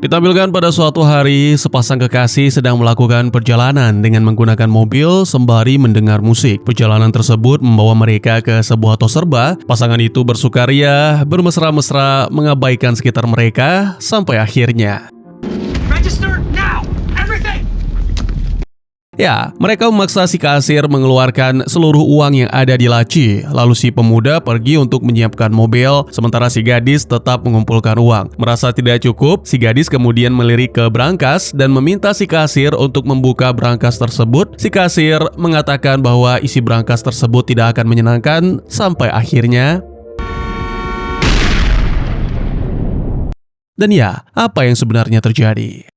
Ditampilkan pada suatu hari, sepasang kekasih sedang melakukan perjalanan dengan menggunakan mobil sembari mendengar musik. Perjalanan tersebut membawa mereka ke sebuah tos serba. Pasangan itu bersukaria, bermesra-mesra, mengabaikan sekitar mereka, sampai akhirnya Register now! Everything! ya, mereka memaksa si kasir mengeluarkan seluruh uang yang ada di laci. Lalu si pemuda pergi untuk menyiapkan mobil, sementara si gadis tetap mengumpulkan uang. Merasa tidak cukup, si gadis kemudian melirik ke brankas dan meminta si kasir untuk membuka brankas tersebut. Si kasir mengatakan bahwa isi brankas tersebut tidak akan menyenangkan, sampai akhirnya dan ya, apa yang sebenarnya terjadi?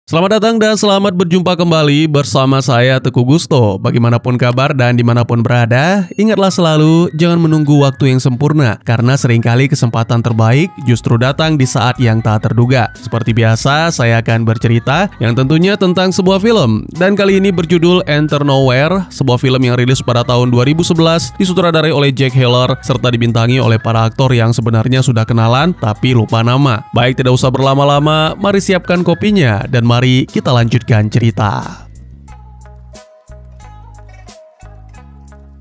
Selamat datang dan selamat berjumpa kembali bersama saya Teguh Gusto. Bagaimanapun kabar dan dimanapun berada, ingatlah selalu jangan menunggu waktu yang sempurna, karena seringkali kesempatan terbaik justru datang di saat yang tak terduga. Seperti biasa, saya akan bercerita yang tentunya tentang sebuah film, dan kali ini berjudul Enter Nowhere, sebuah film yang rilis pada tahun 2011, disutradarai oleh Jack Heller, serta dibintangi oleh para aktor yang sebenarnya sudah kenalan tapi lupa nama. Baik, tidak usah berlama-lama, mari siapkan kopinya dan mari kita lanjutkan cerita.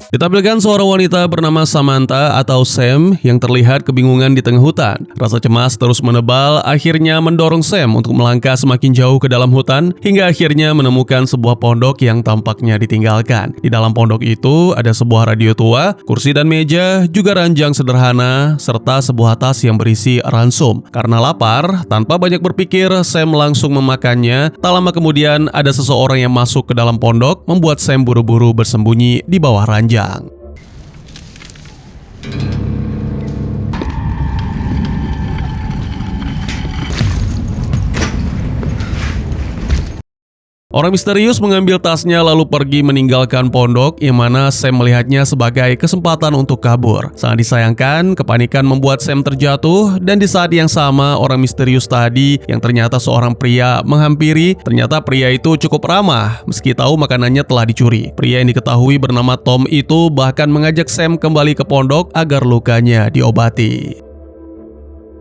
Ditampilkan seorang wanita bernama Samantha atau Sam yang terlihat kebingungan di tengah hutan. Rasa cemas terus menebal, akhirnya mendorong Sam untuk melangkah semakin jauh ke dalam hutan hingga akhirnya menemukan sebuah pondok yang tampaknya ditinggalkan. Di dalam pondok itu ada sebuah radio tua, kursi dan meja, juga ranjang sederhana, serta sebuah tas yang berisi ransum. Karena lapar, tanpa banyak berpikir, Sam langsung memakannya. Tak lama kemudian ada seseorang yang masuk ke dalam pondok, membuat Sam buru-buru bersembunyi di bawah ranjang. Orang misterius mengambil tasnya lalu pergi meninggalkan pondok, yang mana Sam melihatnya sebagai kesempatan untuk kabur. Sangat disayangkan, kepanikan membuat Sam terjatuh, dan di saat yang sama orang misterius tadi yang ternyata seorang pria menghampiri. Ternyata pria itu cukup ramah meski tahu makanannya telah dicuri. Pria yang diketahui bernama Tom itu bahkan mengajak Sam kembali ke pondok agar lukanya diobati.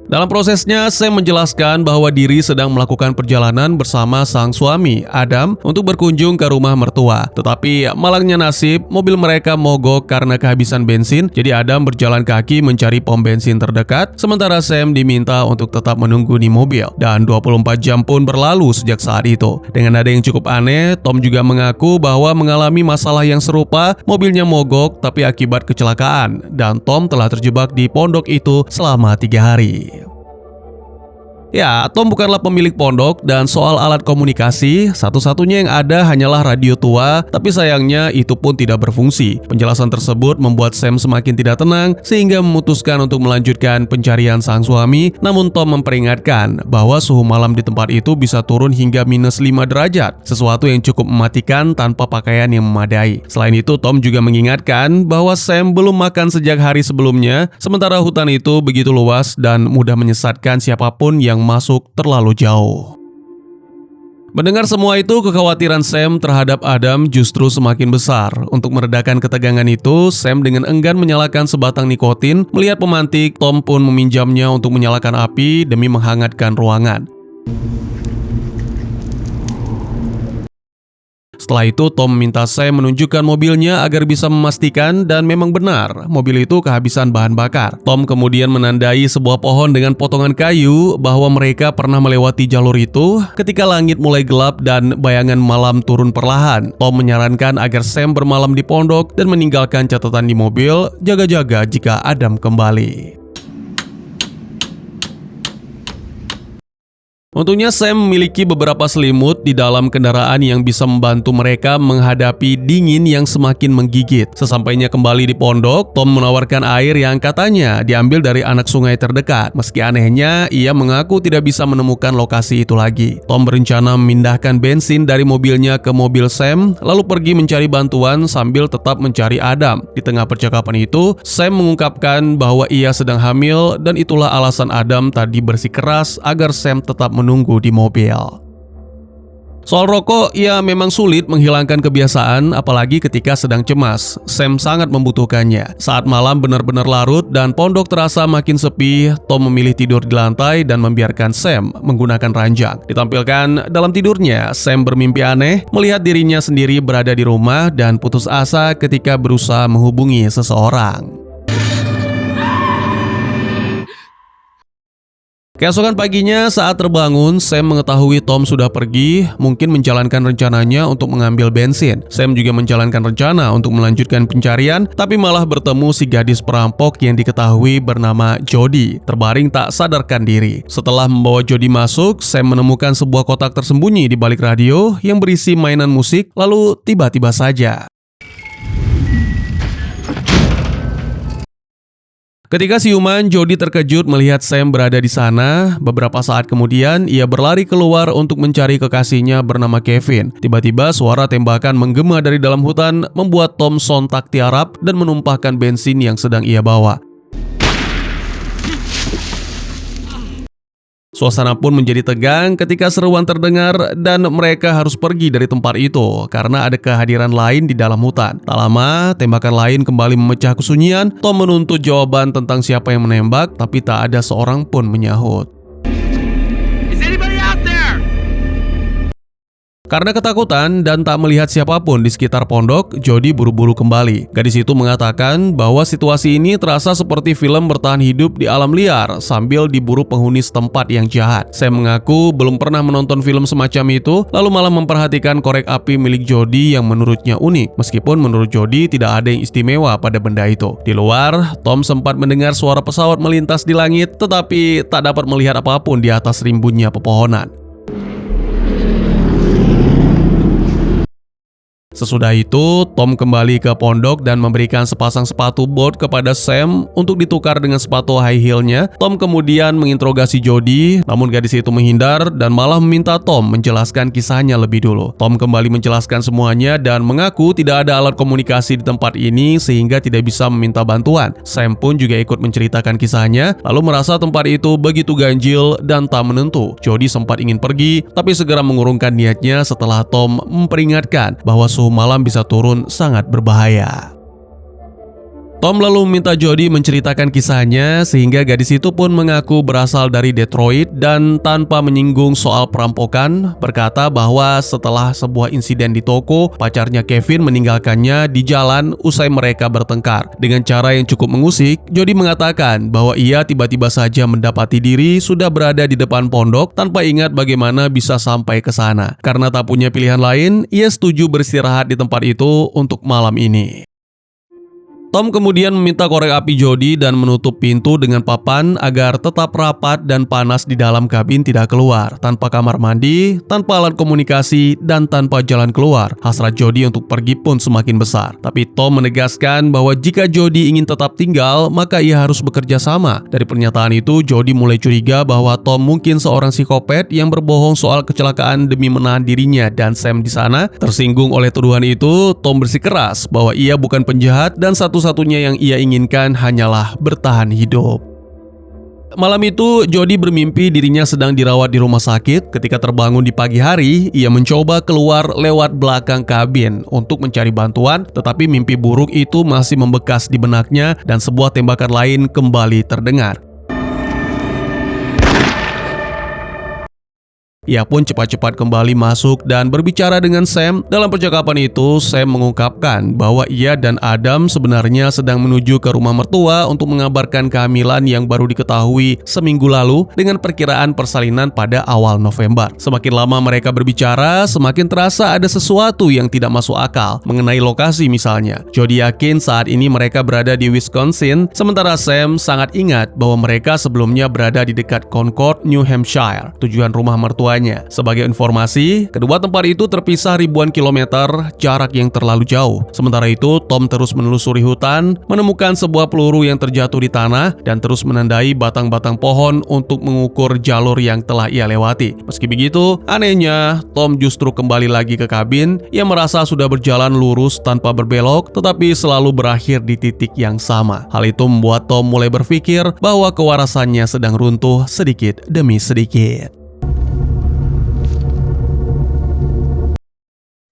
Dalam prosesnya, Sam menjelaskan bahwa diri sedang melakukan perjalanan bersama sang suami, Adam, untuk berkunjung ke rumah mertua. Tetapi malangnya nasib, mobil mereka mogok karena kehabisan bensin, jadi Adam berjalan kaki mencari pom bensin terdekat, sementara Sam diminta untuk tetap menunggu di mobil. Dan 24 jam pun berlalu sejak saat itu. Dengan nada yang cukup aneh, Tom juga mengaku bahwa mengalami masalah yang serupa, mobilnya mogok tapi akibat kecelakaan, dan Tom telah terjebak di pondok itu selama 3 hari. Ya, Tom bukanlah pemilik pondok dan soal alat komunikasi, satu-satunya yang ada hanyalah radio tua, tapi sayangnya itu pun tidak berfungsi. Penjelasan tersebut membuat Sam semakin tidak tenang sehingga memutuskan untuk melanjutkan pencarian sang suami, namun Tom memperingatkan bahwa suhu malam di tempat itu bisa turun hingga -5 derajat, sesuatu yang cukup mematikan tanpa pakaian yang memadai. Selain itu, Tom juga mengingatkan bahwa Sam belum makan sejak hari sebelumnya, sementara hutan itu begitu luas dan mudah menyesatkan siapapun yang masuk terlalu jauh. Mendengar semua itu, kekhawatiran Sam terhadap Adam justru semakin besar. Untuk meredakan ketegangan itu, Sam dengan enggan menyalakan sebatang nikotin. Melihat pemantik, Tom pun meminjamnya untuk menyalakan api demi menghangatkan ruangan. Setelah itu, Tom meminta Sam menunjukkan mobilnya agar bisa memastikan, dan memang benar, mobil itu kehabisan bahan bakar. Tom kemudian menandai sebuah pohon dengan potongan kayu bahwa mereka pernah melewati jalur itu ketika langit mulai gelap dan bayangan malam turun perlahan. Tom menyarankan agar Sam bermalam di pondok dan meninggalkan catatan di mobil, jaga-jaga jika Adam kembali. Untungnya Sam memiliki beberapa selimut di dalam kendaraan yang bisa membantu mereka menghadapi dingin yang semakin menggigit. Sesampainya kembali di pondok, Tom menawarkan air yang katanya diambil dari anak sungai terdekat. Meski anehnya, ia mengaku tidak bisa menemukan lokasi itu lagi. Tom berencana memindahkan bensin dari mobilnya ke mobil Sam, lalu pergi mencari bantuan sambil tetap mencari Adam. Di tengah percakapan itu, Sam mengungkapkan bahwa ia sedang hamil, dan itulah alasan Adam tadi bersikeras agar Sam tetap menunggu di mobil. Soal rokok, ya memang sulit menghilangkan kebiasaan apalagi ketika sedang cemas. Sam sangat membutuhkannya. Saat malam benar-benar larut dan pondok terasa makin sepi, Tom memilih tidur di lantai dan membiarkan Sam menggunakan ranjang. Ditampilkan dalam tidurnya, Sam bermimpi aneh, melihat dirinya sendiri berada di rumah dan putus asa ketika berusaha menghubungi seseorang. Keesokan paginya saat terbangun, Sam mengetahui Tom sudah pergi, mungkin menjalankan rencananya untuk mengambil bensin. Sam juga menjalankan rencana untuk melanjutkan pencarian, tapi malah bertemu si gadis perampok yang diketahui bernama Jody, terbaring tak sadarkan diri. Setelah membawa Jody masuk, Sam menemukan sebuah kotak tersembunyi di balik radio yang berisi mainan musik, lalu tiba-tiba saja ketika siuman, Jody terkejut melihat Sam berada di sana. Beberapa saat kemudian, ia berlari keluar untuk mencari kekasihnya bernama Kevin. Tiba-tiba suara tembakan menggema dari dalam hutan membuat Tom sontak tiarap dan menumpahkan bensin yang sedang ia bawa. Suasana pun menjadi tegang ketika seruan terdengar dan mereka harus pergi dari tempat itu karena ada kehadiran lain di dalam hutan. Tak lama, tembakan lain kembali memecah kesunyian. Tom menuntut jawaban tentang siapa yang menembak, tapi tak ada seorang pun menyahut. Is anybody out there? Karena ketakutan dan tak melihat siapapun di sekitar pondok, Jody buru-buru kembali. Gadis itu mengatakan bahwa situasi ini terasa seperti film bertahan hidup di alam liar sambil diburu penghuni setempat yang jahat. Sam mengaku belum pernah menonton film semacam itu, lalu malah memperhatikan korek api milik Jody yang menurutnya unik. Meskipun menurut Jody tidak ada yang istimewa pada benda itu. Di luar, Tom sempat mendengar suara pesawat melintas di langit, tetapi tak dapat melihat apapun di atas rimbunnya pepohonan. Sesudah itu, Tom kembali ke pondok dan memberikan sepasang sepatu bot kepada Sam untuk ditukar dengan sepatu high heel-nya. Tom kemudian menginterogasi Jody, namun gadis itu menghindar dan malah meminta Tom menjelaskan kisahnya lebih dulu. Tom kembali menjelaskan semuanya dan mengaku tidak ada alat komunikasi di tempat ini sehingga tidak bisa meminta bantuan. Sam pun juga ikut menceritakan kisahnya, lalu merasa tempat itu begitu ganjil dan tak menentu. Jody sempat ingin pergi, tapi segera mengurungkan niatnya setelah Tom memperingatkan bahwa suhu malam bisa turun sangat berbahaya. Tom lalu meminta Jody menceritakan kisahnya sehingga gadis itu pun mengaku berasal dari Detroit dan tanpa menyinggung soal perampokan berkata bahwa setelah sebuah insiden di toko, pacarnya Kevin meninggalkannya di jalan usai mereka bertengkar. Dengan cara yang cukup mengusik, Jody mengatakan bahwa ia tiba-tiba saja mendapati diri sudah berada di depan pondok tanpa ingat bagaimana bisa sampai ke sana. Karena tak punya pilihan lain, ia setuju beristirahat di tempat itu untuk malam ini. Tom kemudian meminta korek api Jody dan menutup pintu dengan papan agar tetap rapat dan panas di dalam kabin tidak keluar. Tanpa kamar mandi, tanpa alat komunikasi, dan tanpa jalan keluar, hasrat Jody untuk pergi pun semakin besar. Tapi Tom menegaskan bahwa jika Jody ingin tetap tinggal, maka ia harus bekerja sama. Dari pernyataan itu, Jody mulai curiga bahwa Tom mungkin seorang psikopat yang berbohong soal kecelakaan demi menahan dirinya dan Sam di sana. Tersinggung oleh tuduhan itu, Tom bersikeras bahwa ia bukan penjahat dan satu-satunya yang ia inginkan hanyalah bertahan hidup. Malam itu, Jody bermimpi dirinya sedang dirawat di rumah sakit. Ketika terbangun di pagi hari, ia mencoba keluar lewat belakang kabin untuk mencari bantuan, tetapi mimpi buruk itu masih membekas di benaknya dan sebuah tembakan lain kembali terdengar. Ia pun cepat-cepat kembali masuk dan berbicara dengan Sam. Dalam percakapan itu, Sam mengungkapkan bahwa ia dan Adam sebenarnya sedang menuju ke rumah mertua untuk mengabarkan kehamilan yang baru diketahui seminggu lalu dengan perkiraan persalinan pada awal November. Semakin lama mereka berbicara, semakin terasa ada sesuatu yang tidak masuk akal mengenai lokasi misalnya. Jody yakin saat ini mereka berada di Wisconsin, sementara Sam sangat ingat bahwa mereka sebelumnya berada di dekat Concord, New Hampshire, tujuan rumah mertua. Sebagai informasi, kedua tempat itu terpisah ribuan kilometer, jarak yang terlalu jauh. Sementara itu, Tom terus menelusuri hutan, menemukan sebuah peluru yang terjatuh di tanah, dan terus menandai batang-batang pohon untuk mengukur jalur yang telah ia lewati. Meski begitu, anehnya, Tom justru kembali lagi ke kabin. Ia merasa sudah berjalan lurus tanpa berbelok, tetapi selalu berakhir di titik yang sama. Hal itu membuat Tom mulai berpikir bahwa kewarasannya sedang runtuh sedikit demi sedikit.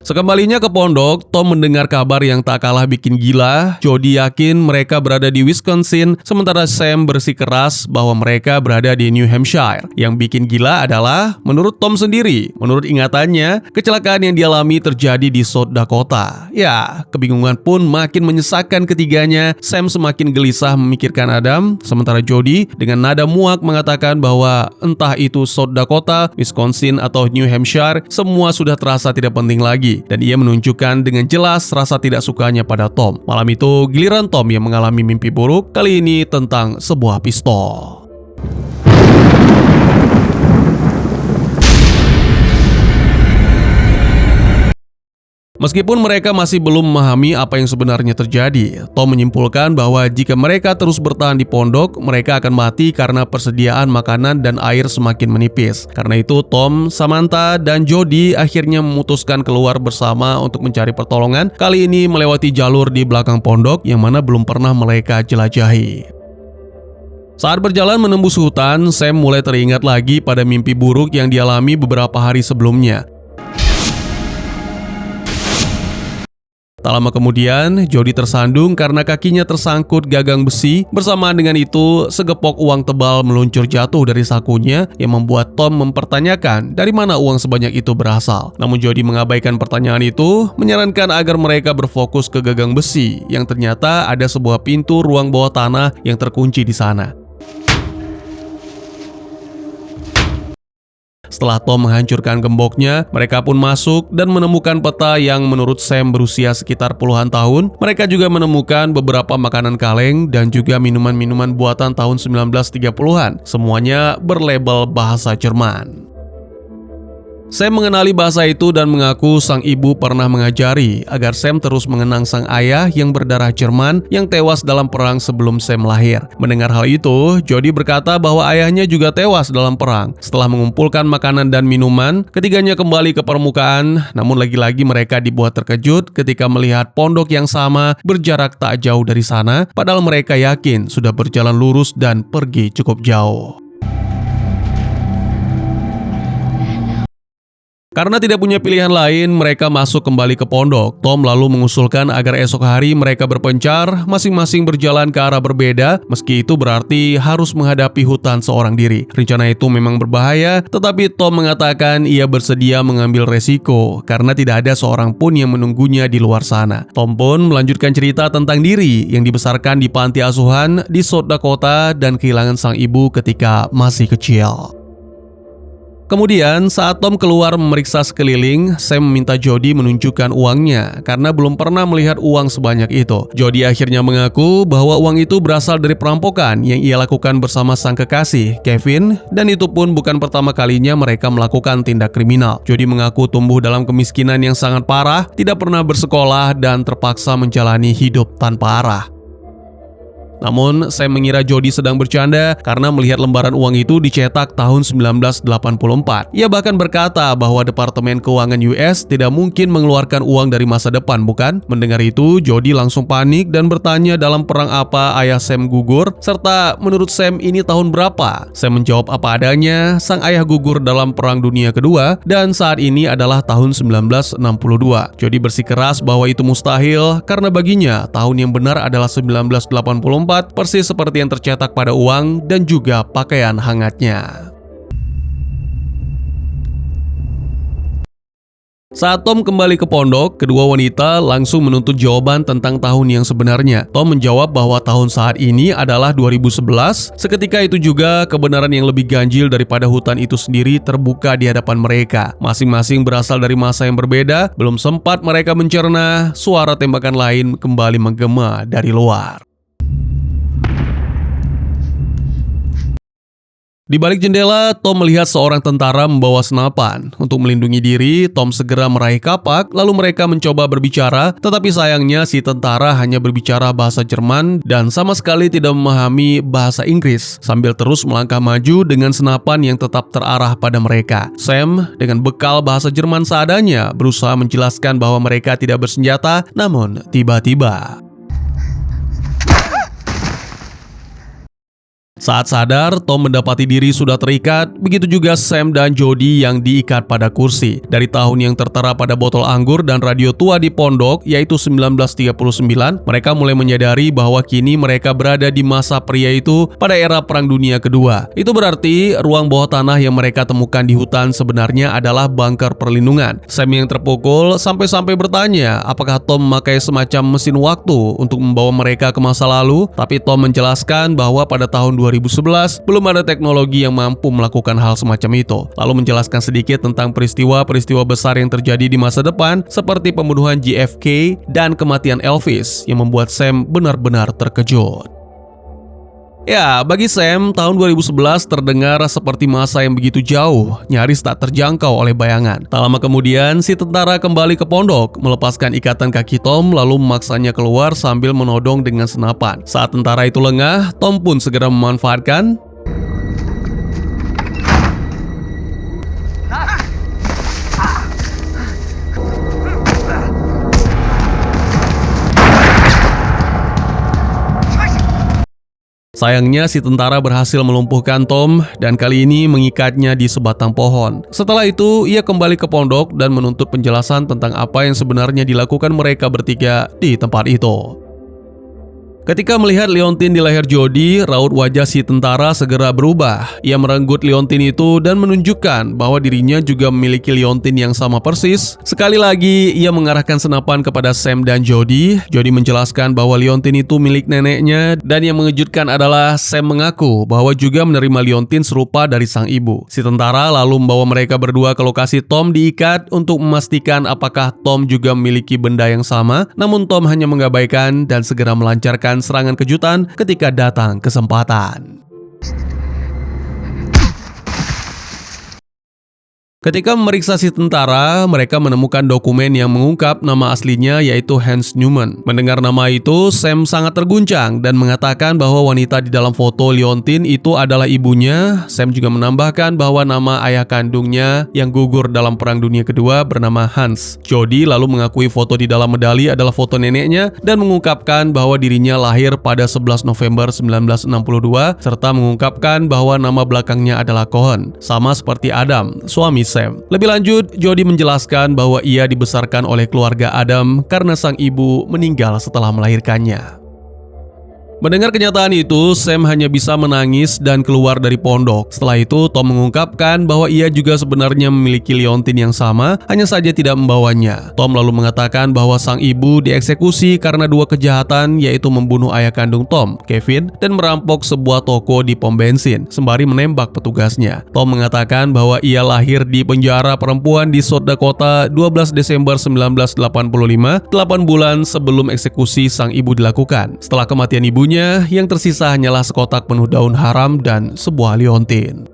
Sekembalinya ke pondok, Tom mendengar kabar yang tak kalah bikin gila. Jody yakin mereka berada di Wisconsin, sementara Sam bersikeras bahwa mereka berada di New Hampshire. Yang bikin gila adalah, menurut Tom sendiri, menurut ingatannya, kecelakaan yang dialami terjadi di South Dakota. Ya, kebingungan pun makin menyesakkan ketiganya. Sam semakin gelisah memikirkan Adam, sementara Jody dengan nada muak mengatakan bahwa entah itu South Dakota, Wisconsin, atau New Hampshire, semua sudah terasa tidak penting lagi. Dan ia menunjukkan dengan jelas rasa tidak sukanya pada Tom. Malam itu, giliran Tom yang mengalami mimpi buruk, kali ini tentang sebuah pistol. Meskipun mereka masih belum memahami apa yang sebenarnya terjadi, Tom menyimpulkan bahwa jika mereka terus bertahan di pondok, mereka akan mati karena persediaan makanan dan air semakin menipis. Karena itu, Tom, Samantha, dan Jody akhirnya memutuskan keluar bersama untuk mencari pertolongan, kali ini melewati jalur di belakang pondok yang mana belum pernah mereka jelajahi. Saat berjalan menembus hutan, Sam mulai teringat lagi pada mimpi buruk yang dialami beberapa hari sebelumnya. Tak lama kemudian, Jody tersandung karena kakinya tersangkut gagang besi. Bersamaan dengan itu, segepok uang tebal meluncur jatuh dari sakunya yang membuat Tom mempertanyakan dari mana uang sebanyak itu berasal. Namun Jody mengabaikan pertanyaan itu, menyarankan agar mereka berfokus ke gagang besi yang ternyata ada sebuah pintu ruang bawah tanah yang terkunci di sana. Setelah Tom menghancurkan gemboknya, mereka pun masuk dan menemukan peta yang menurut Sam berusia sekitar puluhan tahun. Mereka juga menemukan beberapa makanan kaleng dan juga minuman-minuman buatan tahun 1930-an. Semuanya berlabel bahasa Jerman. Sam mengenali bahasa itu dan mengaku sang ibu pernah mengajari agar Sam terus mengenang sang ayah yang berdarah Jerman yang tewas dalam perang sebelum Sam lahir. Mendengar hal itu, Jody berkata bahwa ayahnya juga tewas dalam perang. Setelah mengumpulkan makanan dan minuman, ketiganya kembali ke permukaan, namun lagi-lagi mereka dibuat terkejut ketika melihat pondok yang sama berjarak tak jauh dari sana, padahal mereka yakin sudah berjalan lurus dan pergi cukup jauh. Karena tidak punya pilihan lain, mereka masuk kembali ke pondok. Tom lalu mengusulkan agar esok hari mereka berpencar, masing-masing berjalan ke arah berbeda, meski itu berarti harus menghadapi hutan seorang diri. Rencana itu memang berbahaya, tetapi Tom mengatakan ia bersedia mengambil resiko, karena tidak ada seorang pun yang menunggunya di luar sana. Tom pun melanjutkan cerita tentang diri yang dibesarkan di panti asuhan di South Dakota dan kehilangan sang ibu ketika masih kecil. Kemudian, saat Tom keluar memeriksa sekeliling, Sam meminta Jody menunjukkan uangnya karena belum pernah melihat uang sebanyak itu. Jody akhirnya mengaku bahwa uang itu berasal dari perampokan yang ia lakukan bersama sang kekasih, Kevin, dan itu pun bukan pertama kalinya mereka melakukan tindak kriminal. Jody mengaku tumbuh dalam kemiskinan yang sangat parah, tidak pernah bersekolah, dan terpaksa menjalani hidup tanpa arah. Namun, saya mengira Jody sedang bercanda karena melihat lembaran uang itu dicetak tahun 1984. Ia bahkan berkata bahwa Departemen Keuangan US tidak mungkin mengeluarkan uang dari masa depan, bukan? Mendengar itu, Jody langsung panik dan bertanya dalam perang apa ayah Sam gugur, serta menurut Sam ini tahun berapa? Sam menjawab apa adanya, sang ayah gugur dalam Perang Dunia Kedua dan saat ini adalah tahun 1962. Jody bersikeras bahwa itu mustahil karena baginya tahun yang benar adalah 1984, persis seperti yang tercetak pada uang dan juga pakaian hangatnya. Saat Tom kembali ke pondok, kedua wanita langsung menuntut jawaban tentang tahun yang sebenarnya. Tom menjawab bahwa tahun saat ini adalah 2011. Seketika itu juga kebenaran yang lebih ganjil daripada hutan itu sendiri terbuka di hadapan mereka. Masing-masing berasal dari masa yang berbeda. Belum sempat mereka mencerna, suara tembakan lain kembali menggema dari luar. Di balik jendela, Tom melihat seorang tentara membawa senapan. Untuk melindungi diri, Tom segera meraih kapak, lalu mereka mencoba berbicara, tetapi sayangnya si tentara hanya berbicara bahasa Jerman dan sama sekali tidak memahami bahasa Inggris, sambil terus melangkah maju dengan senapan yang tetap terarah pada mereka. Sam, dengan bekal bahasa Jerman seadanya, berusaha menjelaskan bahwa mereka tidak bersenjata, namun tiba-tiba Saat sadar, Tom mendapati diri sudah terikat, begitu juga Sam dan Jody yang diikat pada kursi. Dari tahun yang tertera pada botol anggur dan radio tua di pondok, yaitu 1939, mereka mulai menyadari bahwa kini mereka berada di masa pria itu pada era Perang Dunia Kedua. Itu berarti ruang bawah tanah yang mereka temukan di hutan sebenarnya adalah bunker perlindungan. Sam yang terpukul sampai-sampai bertanya apakah Tom memakai semacam mesin waktu untuk membawa mereka ke masa lalu, tapi Tom menjelaskan bahwa pada tahun 2011 belum ada teknologi yang mampu melakukan hal semacam itu. Lalu menjelaskan sedikit tentang peristiwa-peristiwa besar yang terjadi di masa depan seperti pembunuhan JFK dan kematian Elvis yang membuat Sam benar-benar terkejut. Ya, bagi Sam, tahun 2011 terdengar seperti masa yang begitu jauh, nyaris tak terjangkau oleh bayangan. Tak lama kemudian, si tentara kembali ke pondok, melepaskan ikatan kaki Tom lalu memaksanya keluar sambil menodong dengan senapan. Saat tentara itu lengah, Tom pun segera memanfaatkan Sayangnya si tentara berhasil melumpuhkan Tom dan kali ini mengikatnya di sebatang pohon. Setelah itu, ia kembali ke pondok dan menuntut penjelasan tentang apa yang sebenarnya dilakukan mereka bertiga di tempat itu. Ketika melihat liontin di leher Jody, raut wajah si tentara segera berubah. Ia merenggut liontin itu dan menunjukkan bahwa dirinya juga memiliki liontin yang sama persis. Sekali lagi, ia mengarahkan senapan kepada Sam dan Jody. Jody menjelaskan bahwa liontin itu milik neneknya dan yang mengejutkan adalah Sam mengaku bahwa juga menerima liontin serupa dari sang ibu. Si tentara lalu membawa mereka berdua ke lokasi Tom diikat untuk memastikan apakah Tom juga memiliki benda yang sama. Namun Tom hanya mengabaikan dan segera melancarkan serangan kejutan ketika datang kesempatan. Ketika memeriksa si tentara, mereka menemukan dokumen yang mengungkap nama aslinya yaitu Hans Newman. Mendengar nama itu, Sam sangat terguncang dan mengatakan bahwa wanita di dalam foto liontin itu adalah ibunya. Sam juga menambahkan bahwa nama ayah kandungnya yang gugur dalam Perang Dunia Kedua bernama Hans. Jody lalu mengakui foto di dalam medali adalah foto neneknya dan mengungkapkan bahwa dirinya lahir pada 11 November 1962 serta mengungkapkan bahwa nama belakangnya adalah Cohen, sama seperti Adam, suami Sam. Lebih lanjut, Jody menjelaskan bahwa ia dibesarkan oleh keluarga Adam karena sang ibu meninggal setelah melahirkannya. Mendengar kenyataan itu, Sam hanya bisa menangis dan keluar dari pondok. Setelah itu, Tom mengungkapkan bahwa ia juga sebenarnya memiliki liontin yang sama, hanya saja tidak membawanya. Tom lalu mengatakan bahwa sang ibu dieksekusi karena dua kejahatan, yaitu membunuh ayah kandung Tom, Kevin, dan merampok sebuah toko di pom bensin, sembari menembak petugasnya. Tom mengatakan bahwa ia lahir di penjara perempuan di South Dakota 12 Desember 1985, 8 bulan sebelum eksekusi sang ibu dilakukan. Setelah kematian ibunya, yang tersisa hanyalah sekotak penuh daun haram dan sebuah liontin.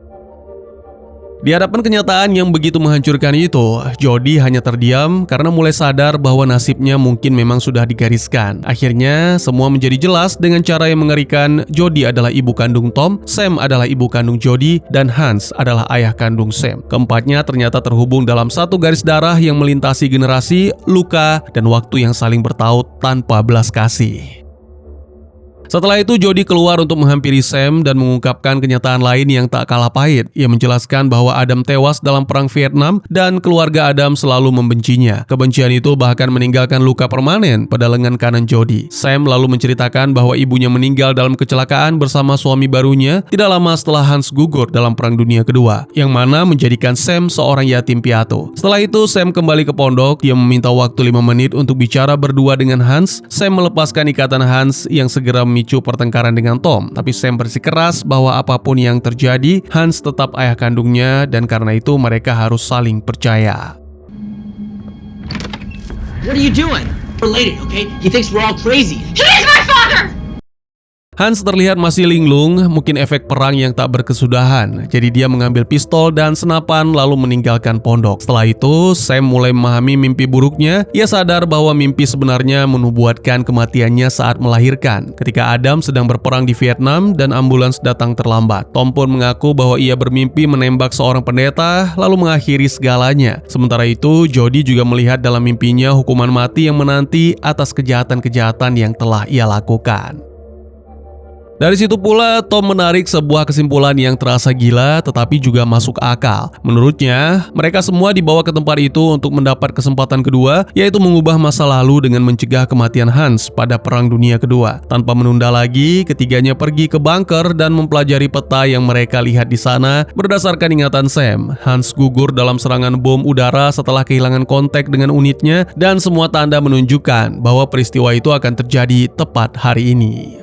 Di hadapan kenyataan yang begitu menghancurkan itu, Jody hanya terdiam karena mulai sadar bahwa nasibnya mungkin memang sudah digariskan. Akhirnya, semua menjadi jelas dengan cara yang mengerikan. Jody adalah ibu kandung Tom, Sam adalah ibu kandung Jody, dan Hans adalah ayah kandung Sam. Keempatnya ternyata terhubung dalam satu garis darah yang melintasi generasi, luka, dan waktu yang saling bertaut tanpa belas kasih. Setelah itu, Jody keluar untuk menghampiri Sam dan mengungkapkan kenyataan lain yang tak kalah pahit. Ia menjelaskan bahwa Adam tewas dalam Perang Vietnam dan keluarga Adam selalu membencinya. Kebencian itu bahkan meninggalkan luka permanen pada lengan kanan Jody. Sam lalu menceritakan bahwa ibunya meninggal dalam kecelakaan bersama suami barunya tidak lama setelah Hans gugur dalam Perang Dunia Kedua, yang mana menjadikan Sam seorang yatim piatu. Setelah itu, Sam kembali ke pondok. Dia meminta waktu 5 menit untuk bicara berdua dengan Hans. Sam melepaskan ikatan Hans yang segera memicu pertengkaran dengan Tom, tapi Sam bersikeras bahwa apapun yang terjadi, Hans tetap ayah kandungnya dan karena itu mereka harus saling percaya. What are you doing? We're related, okay? He thinks we're all crazy. He is my father! Hans terlihat masih linglung, mungkin efek perang yang tak berkesudahan. Jadi dia mengambil pistol dan senapan lalu meninggalkan pondok. Setelah itu, Sam mulai memahami mimpi buruknya. Ia sadar bahwa mimpi sebenarnya menubuatkan kematiannya saat melahirkan. Ketika Adam sedang berperang di Vietnam dan ambulans datang terlambat. Tom pun mengaku bahwa ia bermimpi menembak seorang pendeta lalu mengakhiri segalanya. Sementara itu, Jody juga melihat dalam mimpinya hukuman mati yang menanti atas kejahatan-kejahatan yang telah ia lakukan. Dari situ pula Tom menarik sebuah kesimpulan yang terasa gila tetapi juga masuk akal. Menurutnya, mereka semua dibawa ke tempat itu untuk mendapat kesempatan kedua, yaitu mengubah masa lalu dengan mencegah kematian Hans pada Perang Dunia Kedua. Tanpa menunda lagi, ketiganya pergi ke bunker dan mempelajari peta yang mereka lihat di sana. Berdasarkan ingatan Sam, Hans gugur dalam serangan bom udara setelah kehilangan kontak dengan unitnya, dan semua tanda menunjukkan bahwa peristiwa itu akan terjadi tepat hari ini.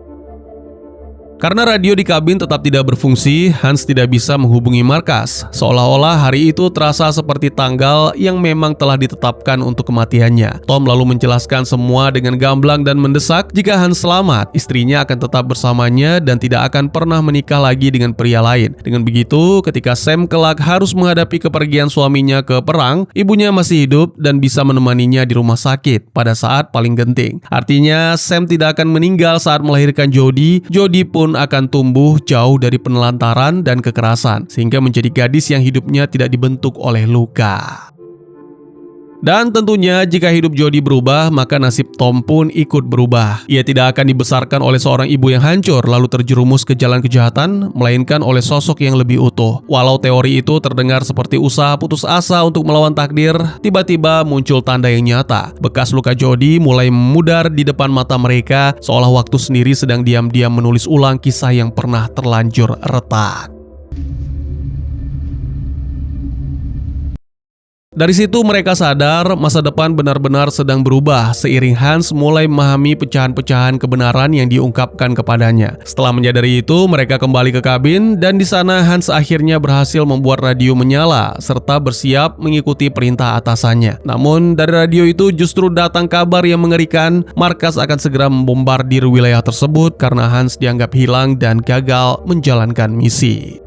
Karena radio di kabin tetap tidak berfungsi, Hans tidak bisa menghubungi markas. Seolah-olah hari itu terasa seperti tanggal yang memang telah ditetapkan untuk kematiannya. Tom lalu menjelaskan semua dengan gamblang dan mendesak jika Hans selamat, istrinya akan tetap bersamanya dan tidak akan pernah menikah lagi dengan pria lain. Dengan begitu, ketika Sam kelak harus menghadapi kepergian suaminya ke perang, ibunya masih hidup dan bisa menemaninya di rumah sakit pada saat paling genting. Artinya, Sam tidak akan meninggal saat melahirkan Jodie. Jodie pun akan tumbuh jauh dari penelantaran dan kekerasan, sehingga menjadi gadis yang hidupnya tidak dibentuk oleh luka. Dan tentunya jika hidup Jodie berubah, maka nasib Tom pun ikut berubah. Ia tidak akan dibesarkan oleh seorang ibu yang hancur lalu terjerumus ke jalan kejahatan, melainkan oleh sosok yang lebih utuh. Walau teori itu terdengar seperti usaha putus asa untuk melawan takdir, tiba-tiba muncul tanda yang nyata. Bekas luka Jodie mulai memudar di depan mata mereka, seolah waktu sendiri sedang diam-diam menulis ulang kisah yang pernah terlanjur retak. Dari situ mereka sadar masa depan benar-benar sedang berubah seiring Hans mulai memahami pecahan-pecahan kebenaran yang diungkapkan kepadanya. Setelah menyadari itu, mereka kembali ke kabin dan di sana Hans akhirnya berhasil membuat radio menyala serta bersiap mengikuti perintah atasannya. Namun dari radio itu justru datang kabar yang mengerikan, markas akan segera membombardir wilayah tersebut karena Hans dianggap hilang dan gagal menjalankan misi.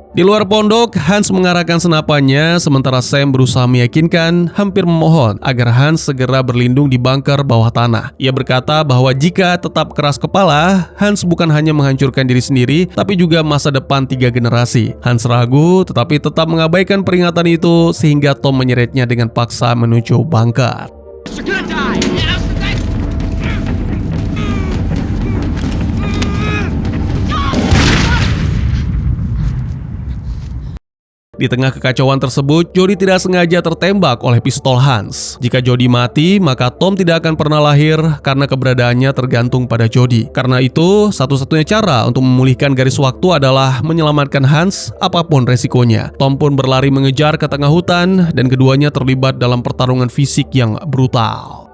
Di luar pondok, Hans mengarahkan senapannya sementara Sam berusaha meyakinkan, hampir memohon agar Hans segera berlindung di bunker bawah tanah. Ia berkata bahwa jika tetap keras kepala, Hans bukan hanya menghancurkan diri sendiri, tapi juga masa depan 3 generasi. Hans ragu, tetapi tetap mengabaikan peringatan itu sehingga Tom menyeretnya dengan paksa menuju bunker. Di tengah kekacauan tersebut, Jodie tidak sengaja tertembak oleh pistol Hans. Jika Jodie mati, maka Tom tidak akan pernah lahir karena keberadaannya tergantung pada Jodie. Karena itu, satu-satunya cara untuk memulihkan garis waktu adalah menyelamatkan Hans apapun resikonya. Tom pun berlari mengejar ke tengah hutan dan keduanya terlibat dalam pertarungan fisik yang brutal.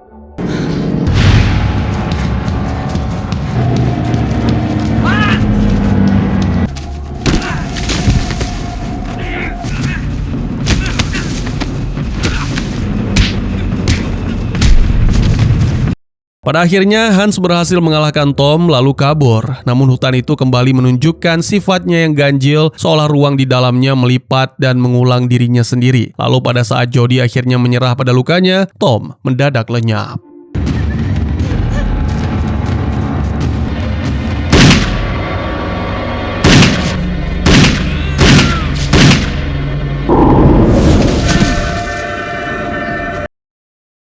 Pada akhirnya Hans berhasil mengalahkan Tom lalu kabur. Namun hutan itu kembali menunjukkan sifatnya yang ganjil, seolah ruang di dalamnya melipat dan mengulang dirinya sendiri. Lalu pada saat Jodie akhirnya menyerah pada lukanya, Tom mendadak lenyap.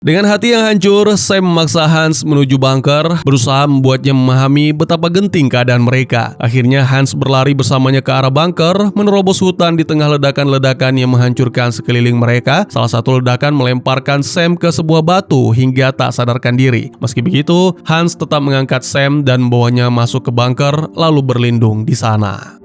Dengan hati yang hancur, Sam memaksa Hans menuju bunker, berusaha membuatnya memahami betapa genting keadaan mereka. Akhirnya Hans berlari bersamanya ke arah bunker, menerobos hutan di tengah ledakan-ledakan yang menghancurkan sekeliling mereka. Salah satu ledakan melemparkan Sam ke sebuah batu hingga tak sadarkan diri. Meski begitu, Hans tetap mengangkat Sam dan membawanya masuk ke bunker, lalu berlindung di sana.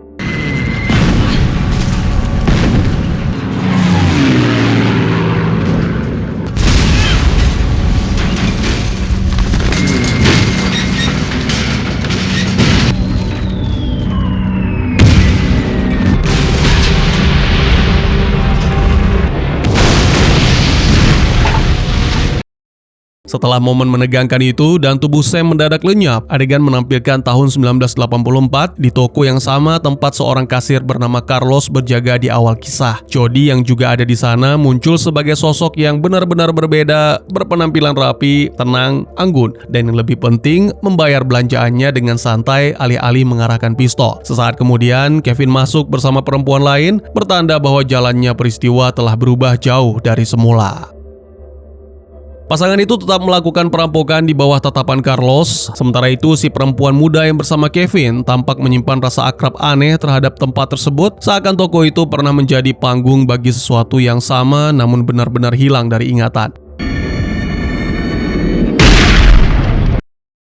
Setelah momen menegangkan itu dan tubuh Sam mendadak lenyap, adegan menampilkan tahun 1984 di toko yang sama tempat seorang kasir bernama Carlos berjaga di awal kisah. Jodie yang juga ada di sana muncul sebagai sosok yang benar-benar berbeda, berpenampilan rapi, tenang, anggun, dan yang lebih penting membayar belanjaannya dengan santai alih-alih mengarahkan pistol. Sesaat kemudian, Kevin masuk bersama perempuan lain, bertanda bahwa jalannya peristiwa telah berubah jauh dari semula. Pasangan itu tetap melakukan perampokan di bawah tatapan Carlos. Sementara itu, si perempuan muda yang bersama Kevin tampak menyimpan rasa akrab aneh terhadap tempat tersebut, seakan toko itu pernah menjadi panggung bagi sesuatu yang sama namun benar-benar hilang dari ingatan.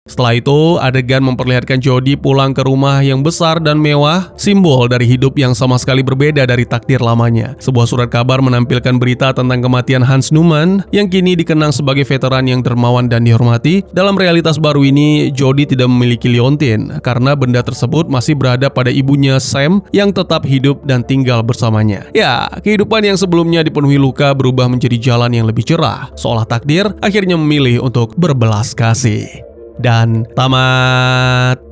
Setelah itu, adegan memperlihatkan Jody pulang ke rumah yang besar dan mewah, simbol dari hidup yang sama sekali berbeda dari takdir lamanya. Sebuah surat kabar menampilkan berita tentang kematian Hans Neumann yang kini dikenang sebagai veteran yang dermawan dan dihormati. Dalam realitas baru ini, Jody tidak memiliki liontin karena benda tersebut masih berada pada ibunya Sam yang tetap hidup dan tinggal bersamanya. Ya, kehidupan yang sebelumnya dipenuhi luka berubah menjadi jalan yang lebih cerah, seolah takdir akhirnya memilih untuk berbelas kasih. Dan tamat.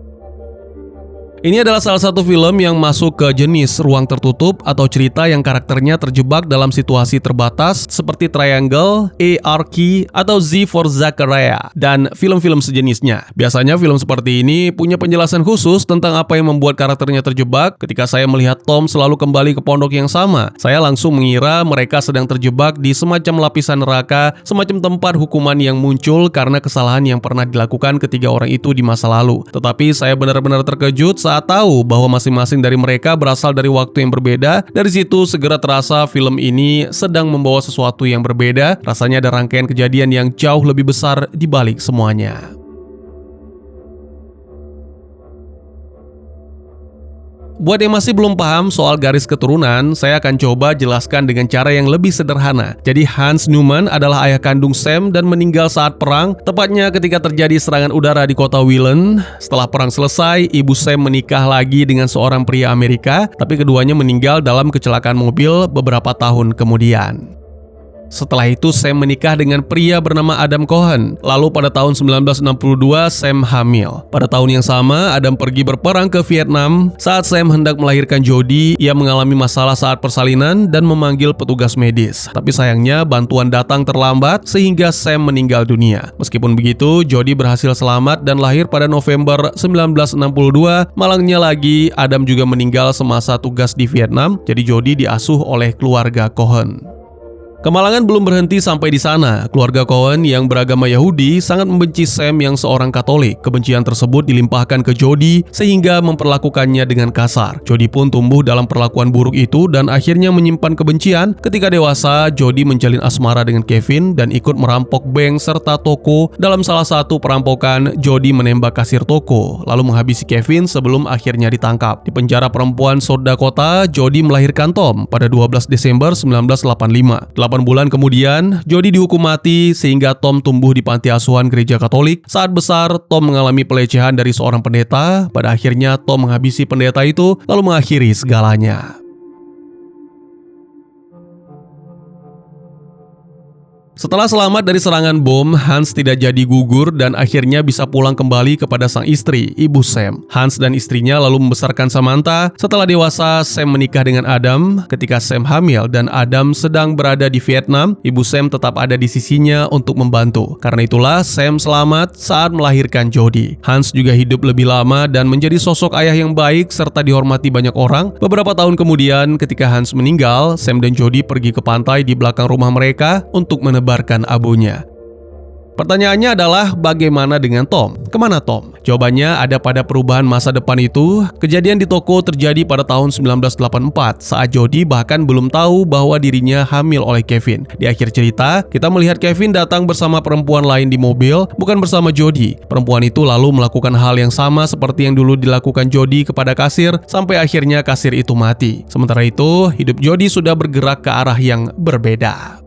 Ini adalah salah satu film yang masuk ke jenis ruang tertutup atau cerita yang karakternya terjebak dalam situasi terbatas seperti Triangle, A.R.K. atau Z for Zachariah, dan film-film sejenisnya. Biasanya film seperti ini punya penjelasan khusus tentang apa yang membuat karakternya terjebak. Ketika saya melihat Tom selalu kembali ke pondok yang sama, saya langsung mengira mereka sedang terjebak di semacam lapisan neraka, semacam tempat hukuman yang muncul karena kesalahan yang pernah dilakukan ketiga orang itu di masa lalu. Tetapi saya benar-benar terkejut saat tahu bahwa masing-masing dari mereka berasal dari waktu yang berbeda. Dari situ segera terasa film ini sedang membawa sesuatu yang berbeda. Rasanya ada rangkaian kejadian yang jauh lebih besar di balik semuanya. Buat yang masih belum paham soal garis keturunan, saya akan coba jelaskan dengan cara yang lebih sederhana. Jadi Hans Neumann adalah ayah kandung Sam dan meninggal saat perang, tepatnya ketika terjadi serangan udara di kota Willen. Setelah perang selesai, ibu Sam menikah lagi dengan seorang pria Amerika, tapi keduanya meninggal dalam kecelakaan mobil beberapa tahun kemudian. Setelah itu Sam menikah dengan pria bernama Adam Cohen. Lalu pada tahun 1962 Sam hamil. Pada tahun yang sama Adam pergi berperang ke Vietnam. Saat Sam hendak melahirkan Jody, ia mengalami masalah saat persalinan dan memanggil petugas medis. Tapi sayangnya bantuan datang terlambat sehingga Sam meninggal dunia. Meskipun begitu, Jody berhasil selamat dan lahir pada November 1962. Malangnya lagi, Adam juga meninggal semasa tugas di Vietnam. Jadi Jody diasuh oleh keluarga Cohen. Kemalangan belum berhenti sampai di sana. Keluarga Cohen yang beragama Yahudi sangat membenci Sam yang seorang Katolik. Kebencian tersebut dilimpahkan ke Jody sehingga memperlakukannya dengan kasar. Jody pun tumbuh dalam perlakuan buruk itu dan akhirnya menyimpan kebencian. Ketika dewasa, Jody menjalin asmara dengan Kevin dan ikut merampok bank serta toko. Dalam salah satu perampokan, Jody menembak kasir toko lalu menghabisi Kevin sebelum akhirnya ditangkap. Di penjara perempuan South Dakota, Jody melahirkan Tom pada 12 Desember 1985. 8 bulan kemudian, Jody dihukum mati sehingga Tom tumbuh di panti asuhan gereja Katolik. Saat besar, Tom mengalami pelecehan dari seorang pendeta. Pada akhirnya, Tom menghabisi pendeta itu lalu mengakhiri segalanya. Setelah selamat dari serangan bom, Hans tidak jadi gugur dan akhirnya bisa pulang kembali kepada sang istri, ibu Sam. Hans dan istrinya lalu membesarkan Samantha. Setelah dewasa, Sam menikah dengan Adam. Ketika Sam hamil dan Adam sedang berada di Vietnam, ibu Sam tetap ada di sisinya untuk membantu. Karena itulah Sam selamat saat melahirkan Jody. Hans juga hidup lebih lama dan menjadi sosok ayah yang baik serta dihormati banyak orang. Beberapa tahun kemudian, ketika Hans meninggal, Sam dan Jody pergi ke pantai di belakang rumah mereka untuk menebarkan abunya. Pertanyaannya adalah bagaimana dengan Tom? Kemana Tom? Jawabannya ada pada perubahan masa depan itu. Kejadian di toko terjadi pada tahun 1984 saat Jody bahkan belum tahu bahwa dirinya hamil oleh Kevin. Di akhir cerita, kita melihat Kevin datang bersama perempuan lain di mobil, bukan bersama Jody. Perempuan itu lalu melakukan hal yang sama seperti yang dulu dilakukan Jody kepada kasir sampai akhirnya kasir itu mati. Sementara itu, hidup Jody sudah bergerak ke arah yang berbeda.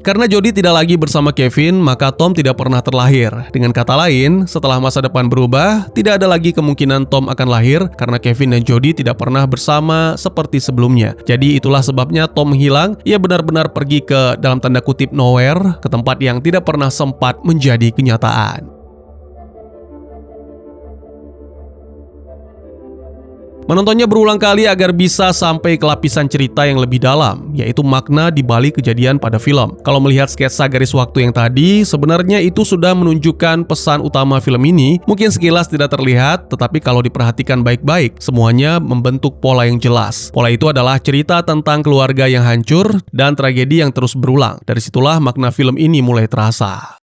Karena Jody tidak lagi bersama Kevin, maka Tom tidak pernah terlahir. Dengan kata lain, setelah masa depan berubah, tidak ada lagi kemungkinan Tom akan lahir karena Kevin dan Jody tidak pernah bersama seperti sebelumnya. Jadi itulah sebabnya Tom menghilang. Ia benar-benar pergi ke dalam tanda kutip nowhere, ke tempat yang tidak pernah sempat menjadi kenyataan. Menontonnya berulang kali agar bisa sampai ke lapisan cerita yang lebih dalam, yaitu makna di balik kejadian pada film. Kalau melihat sketsa garis waktu yang tadi, sebenarnya itu sudah menunjukkan pesan utama film ini. Mungkin sekilas tidak terlihat, tetapi kalau diperhatikan baik-baik, semuanya membentuk pola yang jelas. Pola itu adalah cerita tentang keluarga yang hancur dan tragedi yang terus berulang. Dari situlah makna film ini mulai terasa.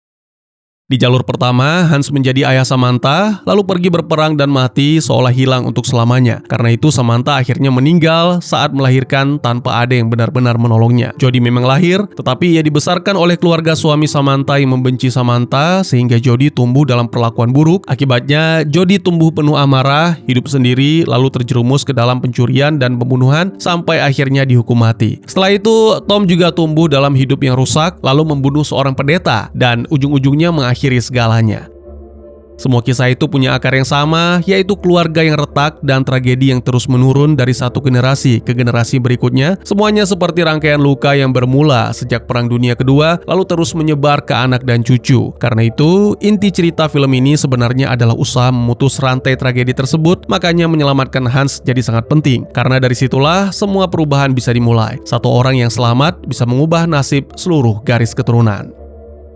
Di jalur pertama, Hans menjadi ayah Samantha, lalu pergi berperang dan mati seolah hilang untuk selamanya. Karena itu Samantha akhirnya meninggal saat melahirkan tanpa ada yang benar-benar menolongnya. Jodie memang lahir, tetapi ia dibesarkan oleh keluarga suami Samantha yang membenci Samantha, sehingga Jodie tumbuh dalam perlakuan buruk. Akibatnya, Jodie tumbuh penuh amarah, hidup sendiri, lalu terjerumus ke dalam pencurian dan pembunuhan, sampai akhirnya dihukum mati. Setelah itu, Tom juga tumbuh dalam hidup yang rusak, lalu membunuh seorang pendeta, dan ujung-ujungnya mengakhiri segalanya. Semua kisah itu punya akar yang sama, yaitu keluarga yang retak dan tragedi yang terus menurun dari satu generasi ke generasi berikutnya. Semuanya seperti rangkaian luka yang bermula sejak Perang Dunia Kedua, lalu terus menyebar ke anak dan cucu. Karena itu, inti cerita film ini sebenarnya adalah usaha memutus rantai tragedi tersebut, makanya menyelamatkan Hans jadi sangat penting. Karena dari situlah semua perubahan bisa dimulai. Satu orang yang selamat bisa mengubah nasib seluruh garis keturunan.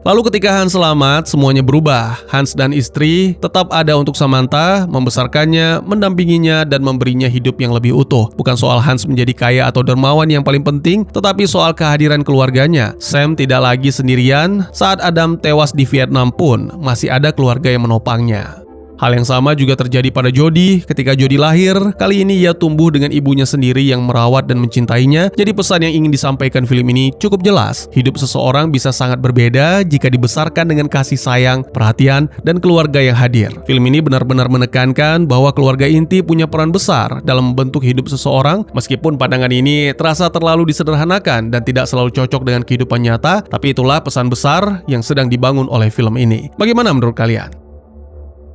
Lalu ketika Hans selamat, semuanya berubah. Hans dan istri tetap ada untuk Samantha, membesarkannya, mendampinginya, dan memberinya hidup yang lebih utuh. Bukan soal Hans menjadi kaya atau dermawan yang paling penting, tetapi soal kehadiran keluarganya. Sam tidak lagi sendirian, saat Adam tewas di Vietnam pun, masih ada keluarga yang menopangnya. Hal yang sama juga terjadi pada Jodie. Ketika Jodie lahir, kali ini ia tumbuh dengan ibunya sendiri yang merawat dan mencintainya. Jadi pesan yang ingin disampaikan film ini cukup jelas. Hidup seseorang bisa sangat berbeda jika dibesarkan dengan kasih sayang, perhatian, dan keluarga yang hadir. Film ini benar-benar menekankan bahwa keluarga inti punya peran besar dalam membentuk hidup seseorang. Meskipun pandangan ini terasa terlalu disederhanakan dan tidak selalu cocok dengan kehidupan nyata, tapi itulah pesan besar yang sedang dibangun oleh film ini. Bagaimana menurut kalian?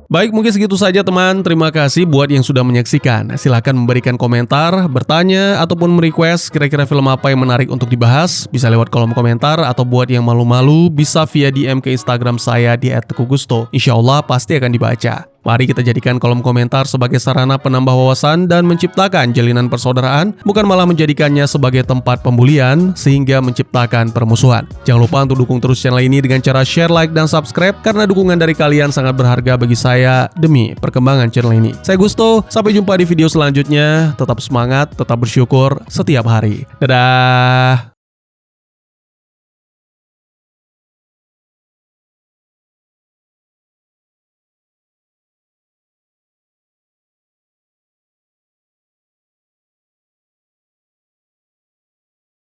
Baik, mungkin segitu saja teman. Terima kasih buat yang sudah menyaksikan. Silahkan memberikan komentar, bertanya, ataupun merequest kira-kira film apa yang menarik untuk dibahas. Bisa lewat kolom komentar, atau buat yang malu-malu bisa via DM ke Instagram saya di @tegugusto. Insya Allah pasti akan dibaca. Mari kita jadikan kolom komentar sebagai sarana penambah wawasan dan menciptakan jalinan persaudaraan, bukan malah menjadikannya sebagai tempat pembulian sehingga menciptakan permusuhan. Jangan lupa untuk dukung terus channel ini dengan cara share, like, dan subscribe, karena dukungan dari kalian sangat berharga bagi saya demi perkembangan channel ini. Saya Gusto, sampai jumpa di video selanjutnya. Tetap semangat, tetap bersyukur setiap hari. Dadah!